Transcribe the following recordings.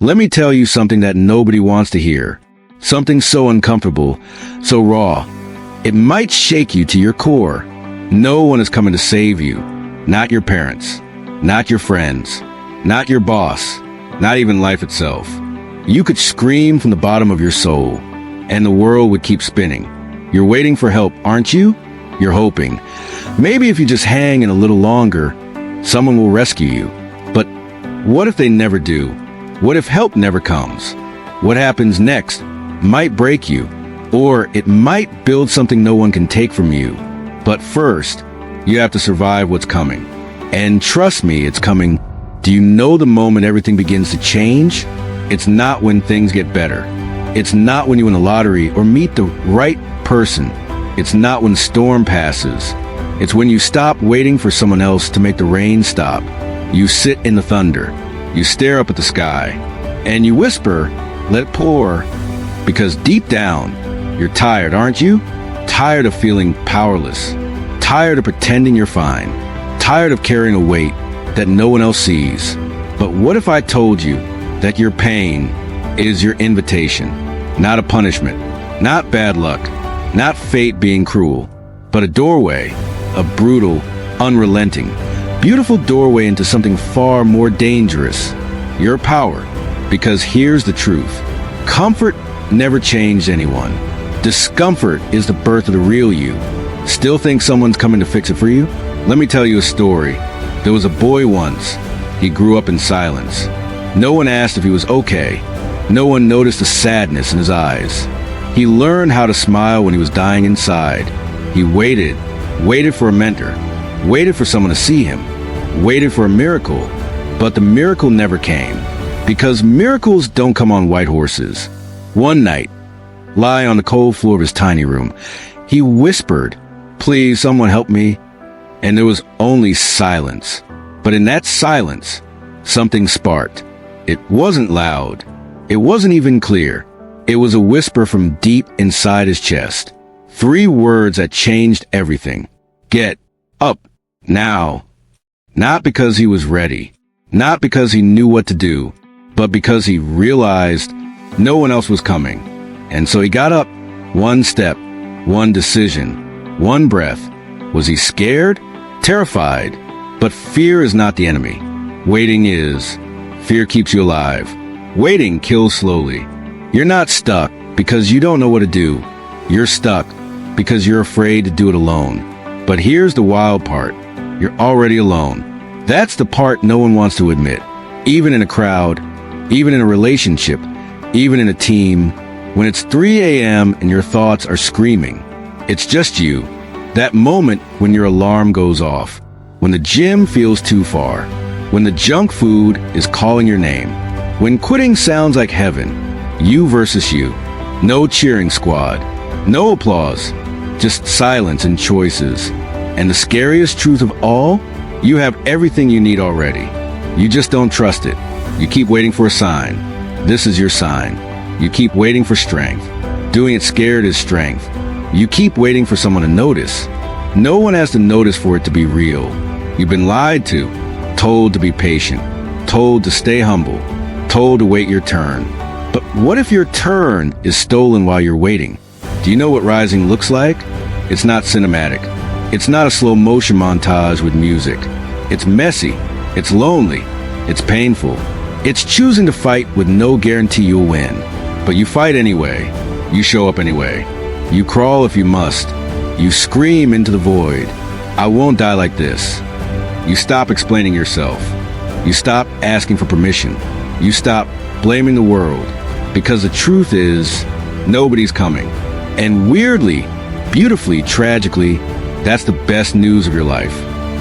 Let me tell you something that nobody wants to hear. Something so uncomfortable, so raw. It might shake you to your core. No one is coming to save you. Not your parents. Not your friends. Not your boss. Not even life itself. You could scream from the bottom of your soul, and the world would keep spinning. You're waiting for help, aren't you? You're hoping. Maybe if you just hang in a little longer, someone will rescue you. But what if they never do? What if help never comes? What happens next might break you, or it might build something no one can take from you. But first, you have to survive what's coming. And trust me, it's coming. Do you know the moment everything begins to change? It's not when things get better. It's not when you win the lottery or meet the right person. It's not when the storm passes. It's when you stop waiting for someone else to make the rain stop. You sit in the thunder. You stare up at the sky. And you whisper, "Let it pour." Because deep down, you're tired, aren't you? Tired of feeling powerless. Tired of pretending you're fine. Tired of carrying a weight that no one else sees. But what if I told you that your pain is your invitation, not a punishment, not bad luck, not fate being cruel, but a doorway, a brutal, unrelenting, beautiful doorway into something far more dangerous, your power. Because here's the truth. Comfort never changed anyone. Discomfort is the birth of the real you. Still think someone's coming to fix it for you? Let me tell you a story. There was a boy once. He grew up in silence. No one asked if he was okay. No one noticed the sadness in his eyes. He learned how to smile when he was dying inside. He waited for a mentor, waited for someone to see him, waited for a miracle. But the miracle never came, because miracles don't come on white horses. One night, lying on the cold floor of his tiny room, he whispered, "Please, someone help me." And there was only silence. But in that silence, something sparked. It wasn't loud. It wasn't even clear. It was a whisper from deep inside his chest. 3 words that changed everything. Get up now. Not because he was ready. Not because he knew what to do. But because he realized no one else was coming. And so he got up. One step. One decision. One breath. Was he scared? Terrified? But fear is not the enemy. Waiting is. Fear keeps you alive. Waiting kills slowly. You're not stuck because you don't know what to do. You're stuck because you're afraid to do it alone. But here's the wild part. You're already alone. That's the part no one wants to admit. Even in a crowd, even in a relationship, even in a team, when it's 3 a.m. and your thoughts are screaming, it's just you. That moment when your alarm goes off, when the gym feels too far, when the junk food is calling your name, when quitting sounds like heaven, you versus you. No cheering squad, no applause, just silence and choices. And the scariest truth of all, you have everything you need already. You just don't trust it. You keep waiting for a sign. This is your sign. You keep waiting for strength. Doing it scared is strength. You keep waiting for someone to notice. No one has to notice for it to be real. You've been lied to, told to be patient, told to stay humble, told to wait your turn. But what if your turn is stolen while you're waiting? Do you know what rising looks like? It's not cinematic. It's not a slow motion montage with music. It's messy. It's lonely. It's painful. It's choosing to fight with no guarantee you'll win. But you fight anyway. You show up anyway. You crawl if you must. You scream into the void. I won't die like this. You stop explaining yourself. You stop asking for permission. You stop blaming the world. Because the truth is, nobody's coming. And weirdly, beautifully, tragically, that's the best news of your life.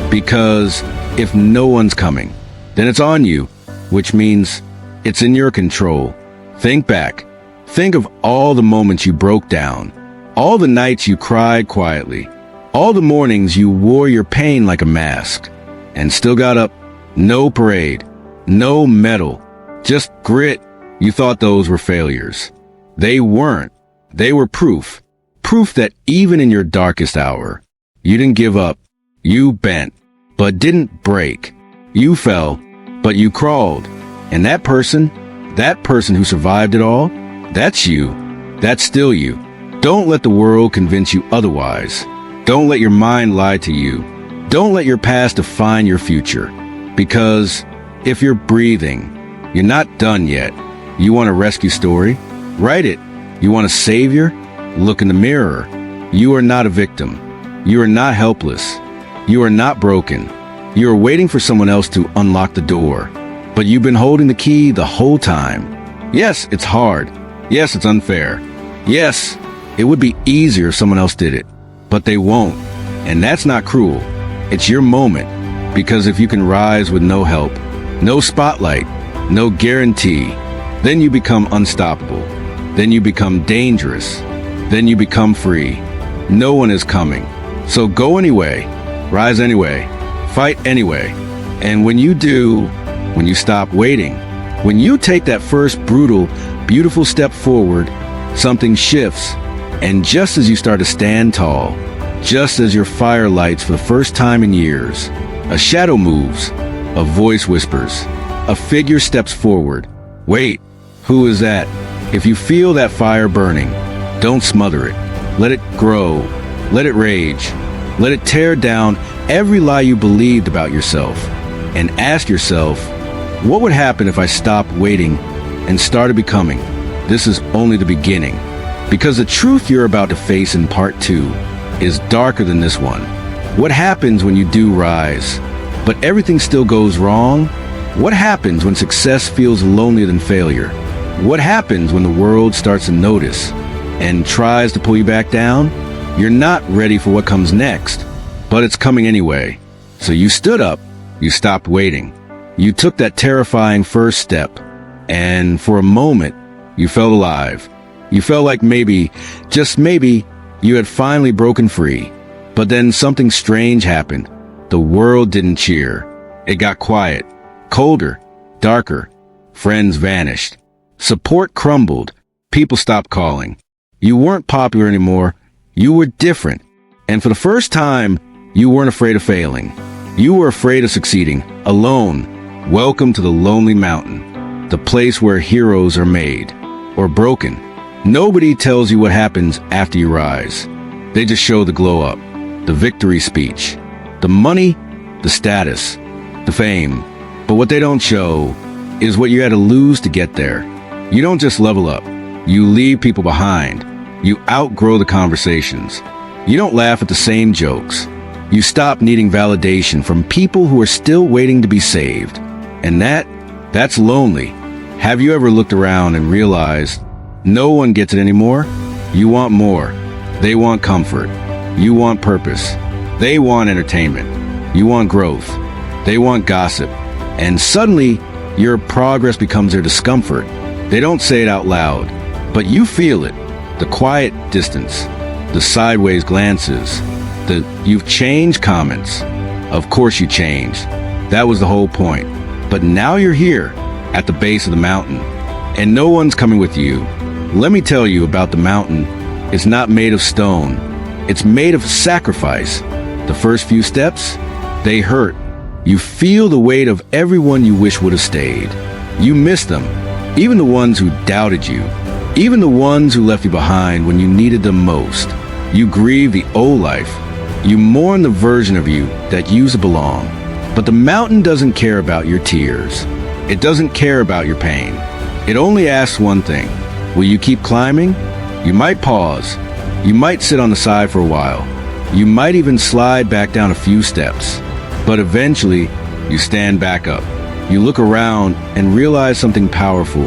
Because if no one's coming, then it's on you, which means it's in your control. Think back. Think of all the moments you broke down, all the nights you cried quietly, all the mornings you wore your pain like a mask, and still got up. No parade, no medal, just grit. You thought those were failures. They weren't. They were proof. Proof that even in your darkest hour, you didn't give up. You bent, but didn't break. You fell, but you crawled. And that person, That person who survived it all, that's you. That's still you. Don't let the world convince you otherwise. Don't let your mind lie to you. Don't let your past define your future. Because if you're breathing, you're not done yet. You want a rescue story? Write it. You want a savior? Look in the mirror. You are not a victim. You are not helpless. You are not broken. You are waiting for someone else to unlock the door. But you've been holding the key the whole time. Yes, it's hard. Yes, it's unfair. Yes, it would be easier if someone else did it. But they won't. And that's not cruel. It's your moment. Because if you can rise with no help, no spotlight, no guarantee, then you become unstoppable. Then you become dangerous. Then you become free. No one is coming. So go anyway. Rise anyway. Fight anyway. And when you do, when you stop waiting, when you take that first brutal, beautiful step forward, something shifts. And just as you start to stand tall, just as your fire lights for the first time in years, a shadow moves, a voice whispers, a figure steps forward. Wait, who is that? If you feel that fire burning, don't smother it. Let it grow. Let it rage. Let it tear down every lie you believed about yourself. And ask yourself, what would happen if I stopped waiting and started becoming? This is only the beginning. Because the truth you're about to face in part 2 is darker than this one. What happens when you do rise, but everything still goes wrong? What happens when success feels lonelier than failure? What happens when the world starts to notice and tries to pull you back down? You're not ready for what comes next, but it's coming anyway. So you stood up, you stopped waiting. You took that terrifying first step, and for a moment, you felt alive. You felt like maybe, just maybe, you had finally broken free. But then something strange happened. The world didn't cheer. It got quiet, colder, darker. Friends vanished. Support crumbled. People stopped calling. You weren't popular anymore. You were different. And for the first time, you weren't afraid of failing. You were afraid of succeeding, alone. Welcome to the lonely mountain, the place where heroes are made, or broken. Nobody tells you what happens after you rise. They just show the glow up, the victory speech, the money, the status, the fame. But what they don't show is what you had to lose to get there. You don't just level up. You leave people behind. You outgrow the conversations. You don't laugh at the same jokes. You stop needing validation from people who are still waiting to be saved. And that's lonely. Have you ever looked around and realized no one gets it anymore? You want more. They want comfort. You want purpose. They want entertainment. You want growth. They want gossip. And suddenly, your progress becomes their discomfort. They don't say it out loud, but you feel it. The quiet distance, the sideways glances, the "you've changed" comments. Of course you changed. That was the whole point. But now you're here, at the base of the mountain, and no one's coming with you. Let me tell you about the mountain. It's not made of stone. It's made of sacrifice. The first few steps, they hurt. You feel the weight of everyone you wish would have stayed. You miss them, even the ones who doubted you, even the ones who left you behind when you needed them most. You grieve the old life. You mourn the version of you that used to belong. But the mountain doesn't care about your tears. It doesn't care about your pain. It only asks one thing. Will you keep climbing? You might pause. You might sit on the side for a while. You might even slide back down a few steps. But eventually, you stand back up. You look around and realize something powerful.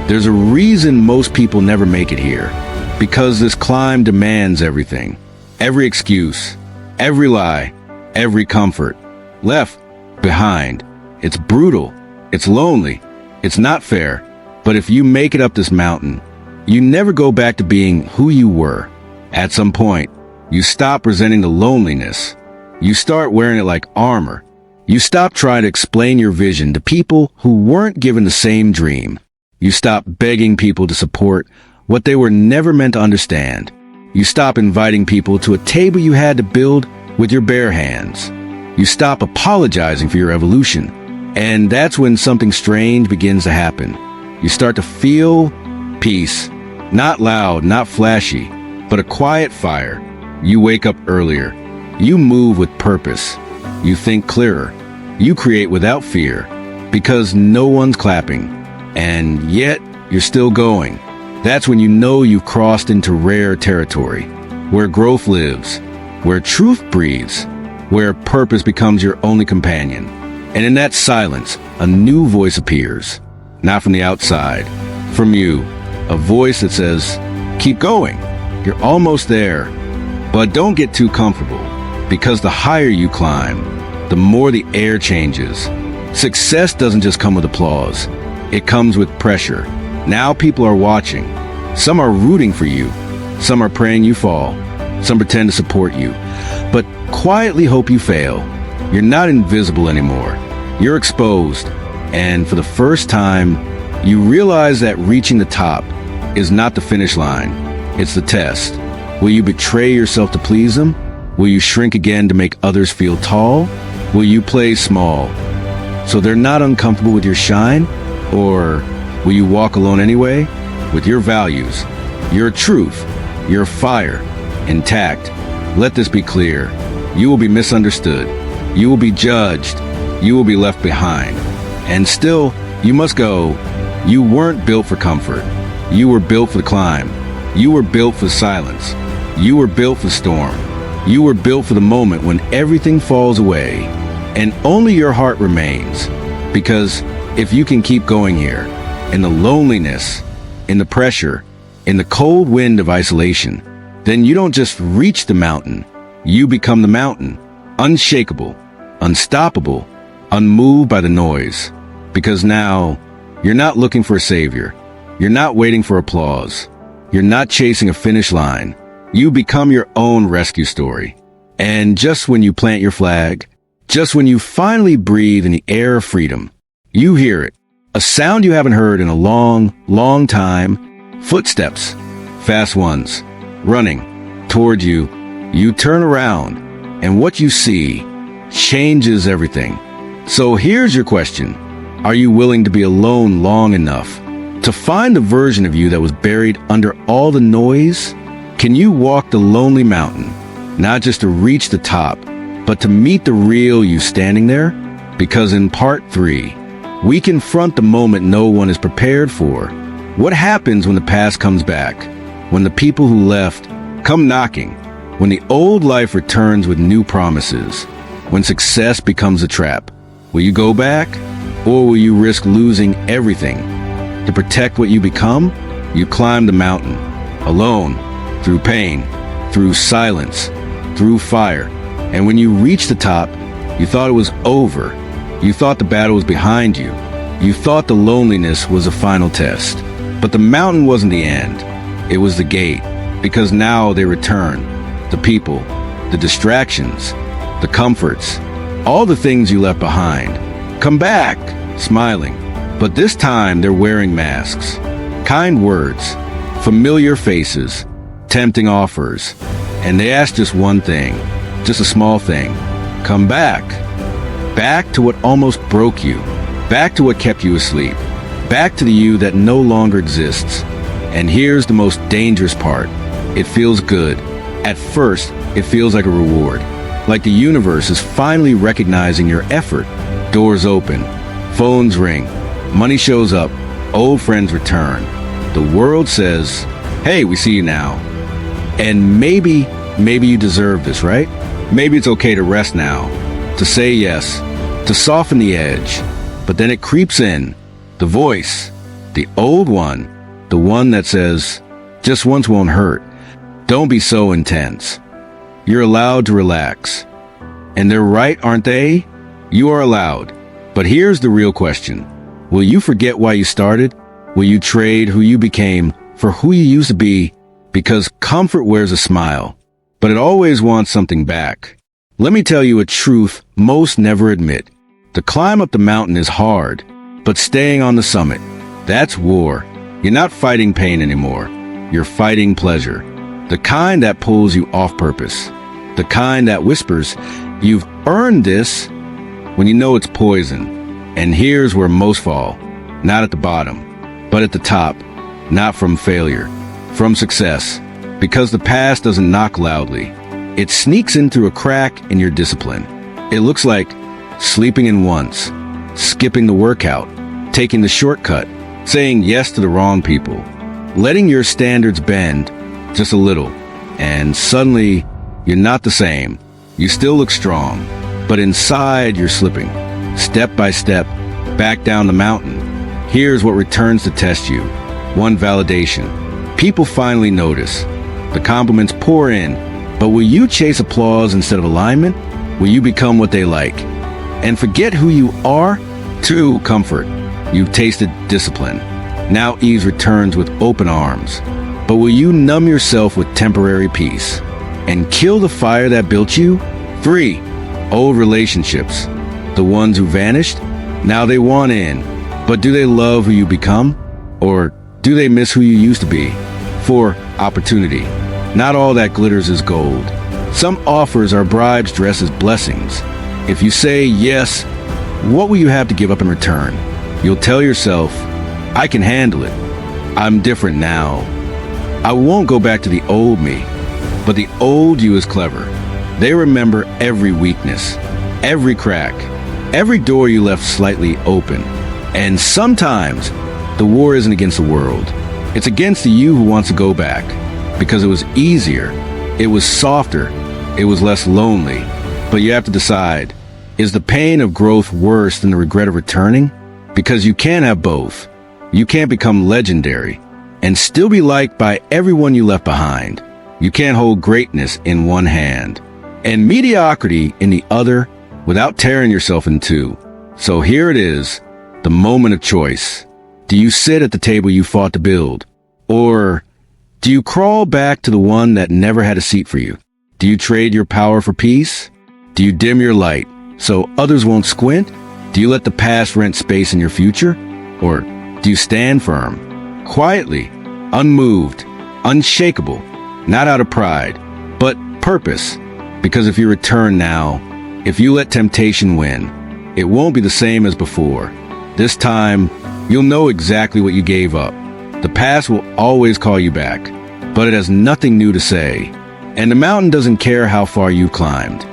There's a reason most people never make it here. Because this climb demands everything. Every excuse, every lie, every comfort. Left behind. It's brutal. It's lonely. It's not fair. But if you make it up this mountain, you never go back to being who you were. At some point, you stop resenting the loneliness. You start wearing it like armor. You stop trying to explain your vision to people who weren't given the same dream. You stop begging people to support what they were never meant to understand. You stop inviting people to a table you had to build with your bare hands. You stop apologizing for your evolution. And that's when something strange begins to happen. You start to feel peace. Not loud, not flashy, but a quiet fire. You wake up earlier. You move with purpose. You think clearer. You create without fear, because no one's clapping. And yet, you're still going. That's when you know you've crossed into rare territory, where growth lives, where truth breathes, where purpose becomes your only companion. And in that silence, a new voice appears, not from the outside, from you, a voice that says, keep going. You're almost there, but don't get too comfortable, because the higher you climb, the more the air changes. Success doesn't just come with applause. It comes with pressure. Now people are watching. Some are rooting for you. Some are praying you fall. Some pretend to support you, but quietly hope you fail. You're not invisible anymore. You're exposed. And for the first time, you realize that reaching the top is not the finish line. It's the test. Will you betray yourself to please them? Will you shrink again to make others feel tall? Will you play small so they're not uncomfortable with your shine? Or will you walk alone anyway, with your values, your truth, your fire intact? Let this be clear. You will be misunderstood. You will be judged. You will be left behind. And still, you must go. You weren't built for comfort. You were built for the climb. You were built for silence. You were built for storm. You were built for the moment when everything falls away and only your heart remains. Because if you can keep going here, in the loneliness, in the pressure, in the cold wind of isolation, then you don't just reach the mountain, you become the mountain, unshakable, unstoppable, unmoved by the noise. Because now, you're not looking for a savior. You're not waiting for applause. You're not chasing a finish line. You become your own rescue story. And just when you plant your flag, just when you finally breathe in the air of freedom, you hear it. A sound you haven't heard in a long, long time. Footsteps, fast ones, running toward you. You turn around, and what you see changes everything. So here's your question. Are you willing to be alone long enough to find the version of you that was buried under all the noise? Can you walk the lonely mountain, not just to reach the top, but to meet the real you standing there? Because in part 3, we confront the moment no one is prepared for. What happens when the past comes back? When the people who left come knocking? When the old life returns with new promises? When success becomes a trap? Will you go back? Or will you risk losing everything? To protect what you become, you climb the mountain, alone, through pain, through silence, through fire. And when you reach the top, you thought it was over. You thought the battle was behind you. You thought the loneliness was a final test. But the mountain wasn't the end. It was the gate. Because now they return. The people, the distractions, the comforts, all the things you left behind. Come back, smiling. But this time they're wearing masks. Kind words, familiar faces, tempting offers. And they ask just one thing, just a small thing. Come back. Back to what almost broke you. Back to what kept you asleep. Back to the you that no longer exists. And here's the most dangerous part. It feels good. At first, it feels like a reward. Like the universe is finally recognizing your effort. Doors open. Phones ring. Money shows up. Old friends return. The world says, hey, we see you now. And maybe you deserve this, right? Maybe it's okay to rest now. To say yes. To soften the edge. But then it creeps in. The voice. The old one. The one that says, just once won't hurt. Don't be so intense. You're allowed to relax. And they're right, aren't they? You are allowed. But here's the real question. Will you forget why you started? Will you trade who you became for who you used to be? Because comfort wears a smile, but it always wants something back. Let me tell you a truth most never admit. The climb up the mountain is hard, but staying on the summit, that's war. You're not fighting pain anymore. You're fighting pleasure. The kind that pulls you off purpose. The kind that whispers, you've earned this, when you know it's poison. And here's where most fall. Not at the bottom, but at the top, not from failure, from success. Because the past doesn't knock loudly. It sneaks in through a crack in your discipline. It looks like sleeping in once, skipping the workout, taking the shortcut, saying yes to the wrong people, letting your standards bend just a little, and suddenly you're not the same. You still look strong, but inside you're slipping, step by step, back down the mountain. Here's what returns to test you. One, validation. People finally notice. The compliments pour in, but will you chase applause instead of alignment? Will you become what they like? And forget who you are? Two, comfort. You've tasted discipline. Now ease returns with open arms. But will you numb yourself with temporary peace and kill the fire that built you? Three, old relationships. The ones who vanished? Now they want in. But do they love who you become? Or do they miss who you used to be? Four, opportunity. Not all that glitters is gold. Some offers are bribes dressed as blessings. If you say yes, what will you have to give up in return? You'll tell yourself, I can handle it. I'm different now. I won't go back to the old me. But the old you is clever. They remember every weakness, every crack, every door you left slightly open. And sometimes the war isn't against the world. It's against the you who wants to go back. Because it was easier, it was softer, it was less lonely. But you have to decide, is the pain of growth worse than the regret of returning? Because you can't have both. You can't become legendary and still be liked by everyone you left behind. You can't hold greatness in one hand and mediocrity in the other without tearing yourself in two. So here it is, the moment of choice. Do you sit at the table you fought to build? Or do you crawl back to the one that never had a seat for you? Do you trade your power for peace? Do you dim your light so others won't squint? Do you let the past rent space in your future? Or do you stand firm, quietly, unmoved, unshakable, not out of pride, but purpose? Because if you return now, if you let temptation win, it won't be the same as before. This time, you'll know exactly what you gave up. The past will always call you back, but it has nothing new to say. And the mountain doesn't care how far you climbed,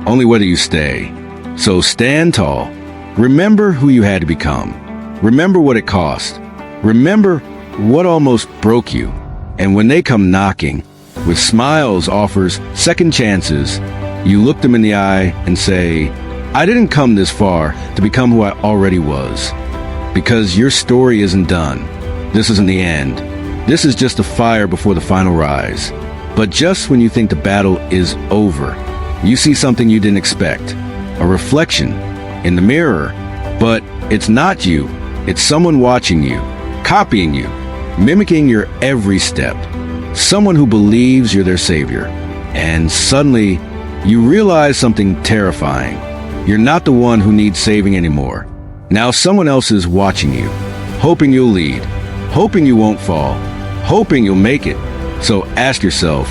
only whether you stay. So stand tall. Remember who you had to become. Remember what it cost. Remember what almost broke you. And when they come knocking, with smiles offers second chances, you look them in the eye and say, I didn't come this far to become who I already was. Because your story isn't done. This isn't the end. This is just a fire before the final rise. But just when you think the battle is over, you see something you didn't expect. A reflection in the mirror. But it's not you. It's someone watching you, copying you, mimicking your every step. Someone who believes you're their savior. And suddenly, you realize something terrifying. You're not the one who needs saving anymore. Now someone else is watching you, hoping you'll lead, hoping you won't fall, hoping you'll make it. So ask yourself,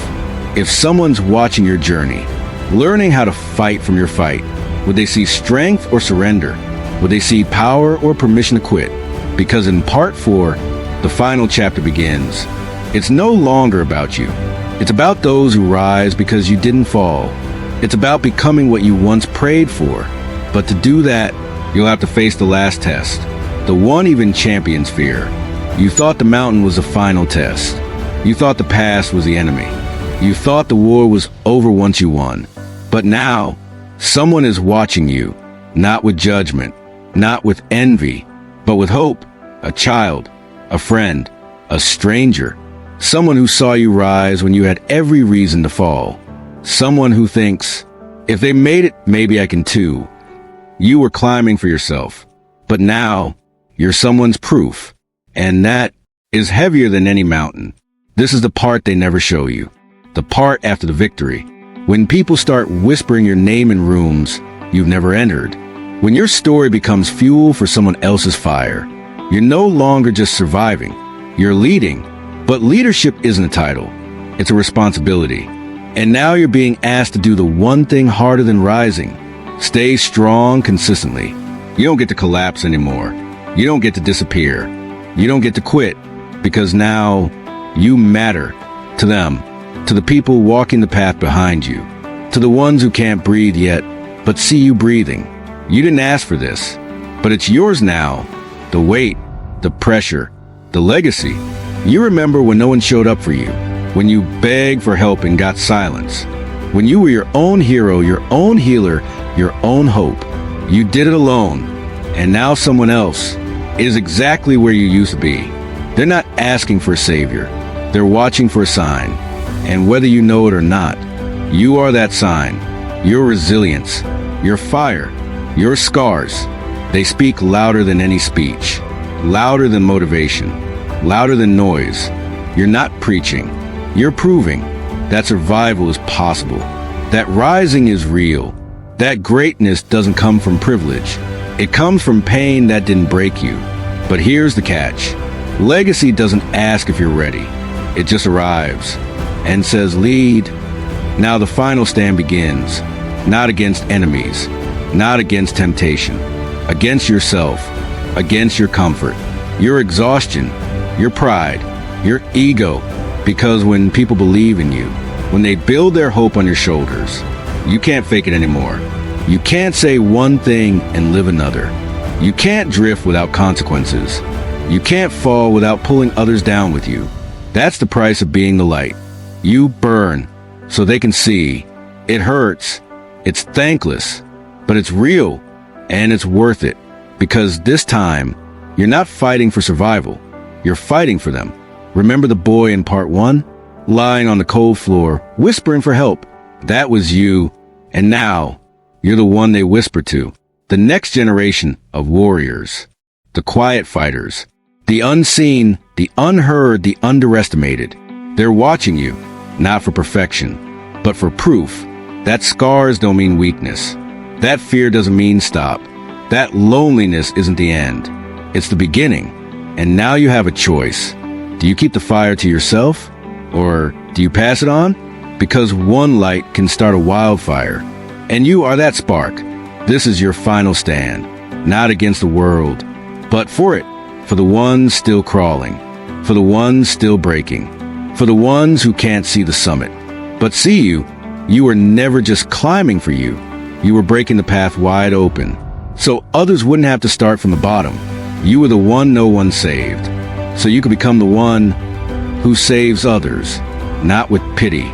if someone's watching your journey, learning how to fight from your fight, would they see strength or surrender? Would they see power or permission to quit? Because in part 4, the final chapter begins. It's no longer about you. It's about those who rise because you didn't fall. It's about becoming what you once prayed for. But to do that, you'll have to face the last test, the one even champions fear. You thought the mountain was the final test. You thought the past was the enemy. You thought the war was over once you won. But now, someone is watching you, not with judgment, not with envy, but with hope. A child, a friend, a stranger, someone who saw you rise when you had every reason to fall. Someone who thinks, if they made it, maybe I can too. You were climbing for yourself, but now you're someone's proof, and that is heavier than any mountain. This is the part they never show you, the part after the victory, when people start whispering your name in rooms you've never entered, when your story becomes fuel for someone else's fire. You're no longer just surviving, you're leading, but leadership isn't a title, it's a responsibility. And now you're being asked to do the one thing harder than rising. Stay strong consistently. You don't get to collapse anymore. You don't get to disappear. You don't get to quit, because now you matter to them, to the people walking the path behind you, to the ones who can't breathe yet, but see you breathing. You didn't ask for this, but it's yours now. The weight, the pressure, the legacy. You remember when no one showed up for you, when you begged for help and got silence, when you were your own hero, your own healer, your own hope. You did it alone, and now someone else is exactly where you used to be. They're not asking for a savior. They're watching for a sign. And whether you know it or not, you are that sign. Your resilience, your fire, your scars, they speak louder than any speech, louder than motivation, louder than noise. You're not preaching. You're proving that survival is possible, that rising is real, that greatness doesn't come from privilege. It comes from pain that didn't break you. But here's the catch. Legacy doesn't ask if you're ready. It just arrives and says, lead. Now the final stand begins, not against enemies, not against temptation, against yourself, against your comfort, your exhaustion, your pride, your ego. Because when people believe in you, when they build their hope on your shoulders, you can't fake it anymore. You can't say one thing and live another. You can't drift without consequences. You can't fall without pulling others down with you. That's the price of being the light. You burn so they can see. It hurts. It's thankless, but it's real, and it's worth it. Because this time, you're not fighting for survival. You're fighting for them. Remember the boy in part 1? Lying on the cold floor, whispering for help. That was you. And now, you're the one they whisper to. The next generation of warriors. The quiet fighters. The unseen, the unheard, the underestimated. They're watching you, not for perfection, but for proof. That scars don't mean weakness. That fear doesn't mean stop. That loneliness isn't the end. It's the beginning. And now you have a choice. Do you keep the fire to yourself? Or do you pass it on? Because one light can start a wildfire. And you are that spark. This is your final stand. Not against the world, but for it. For the ones still crawling. For the ones still breaking. For the ones who can't see the summit. But see you. You were never just climbing for you. You were breaking the path wide open. So others wouldn't have to start from the bottom. You were the one no one saved. So you could become the one who saves others. Not with pity,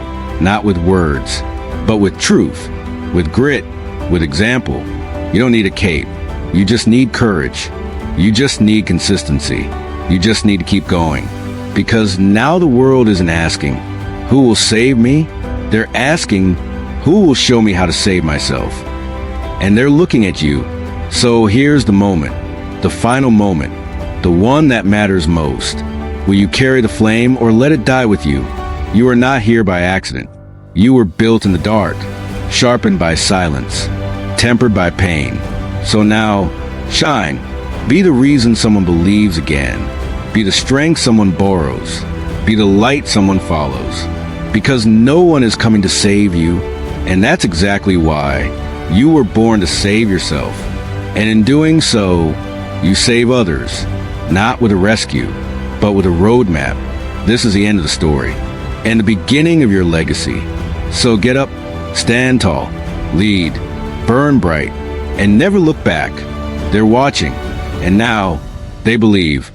not with words, but with truth, with grit, with example. You don't need a cape. You just need courage. You just need consistency. You just need to keep going. Because now the world isn't asking, who will save me? They're asking, who will show me how to save myself? And they're looking at you. So here's the moment, the final moment, the one that matters most. Will you carry the flame or let it die with you? You are not here by accident. You were built in the dark, sharpened by silence, tempered by pain. So now, shine. Be the reason someone believes again. Be the strength someone borrows. Be the light someone follows. Because no one is coming to save you, and that's exactly why you were born to save yourself. And in doing so, you save others, not with a rescue, but with a roadmap. This is the end of the story, and the beginning of your legacy. So get up, stand tall, lead, burn bright, and never look back. They're watching, and now they believe.